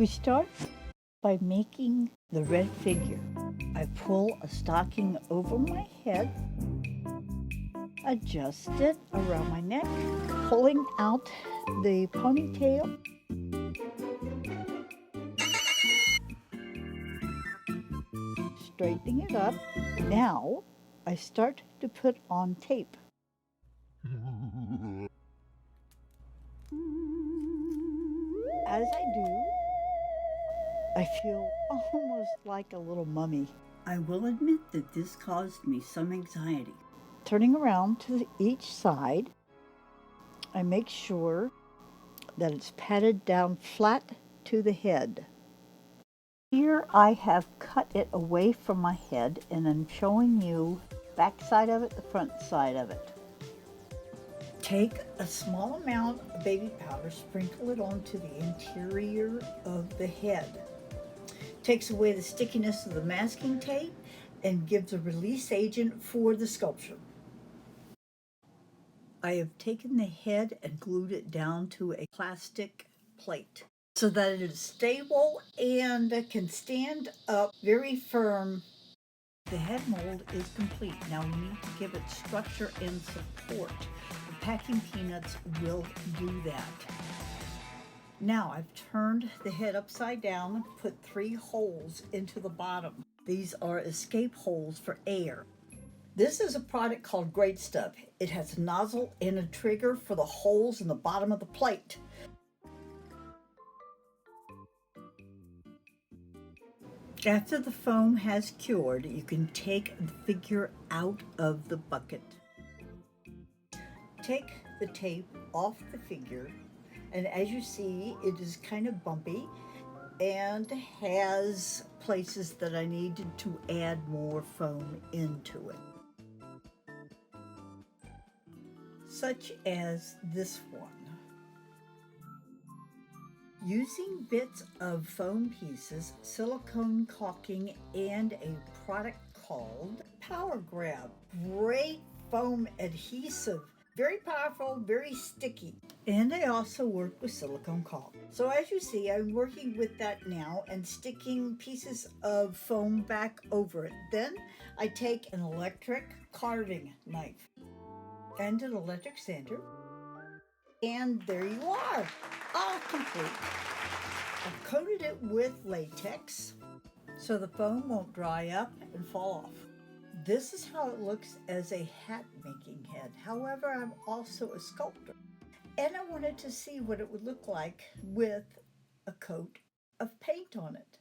We start by making the red figure. I pull a stocking over my head, adjust it around my neck, pulling out the ponytail. Straightening it up. Now I start to put on tape. As I do, I feel almost like a little mummy. I will admit that this caused me some anxiety. Turning around to each side, I make sure that it's patted down flat to the head. Here I have cut it away from my head and I'm showing you back side of it, the front side of it. Take a small amount of baby powder, sprinkle it onto the interior of the head. Takes away the stickiness of the masking tape and gives a release agent for the sculpture. I have taken the head and glued it down to a plastic plate so that it is stable and can stand up very firm. The head mold is complete. Now we need to give it structure and support. The packing peanuts will do that. Now I've turned the head upside down and put 3 holes into the bottom. These are escape holes for air. This is a product called Great Stuff. It has a nozzle and a trigger for the holes in the bottom of the plate. After the foam has cured, you can take the figure out of the bucket. Take the tape off the figure, and as you see, it is kind of bumpy and has places that I needed to add more foam into it, such as this one. Using bits of foam pieces, silicone caulking, and a product called Power Grab. Great foam adhesive. Very powerful, very sticky. And I also work with silicone caulk. So as you see, I'm working with that now and sticking pieces of foam back over it. Then I take an electric carving knife and an electric sander. And there you are, all complete. I've coated it with latex so the foam won't dry up and fall off. This is how it looks as a hat making head. However, I'm also a sculptor and I wanted to see what it would look like with a coat of paint on it.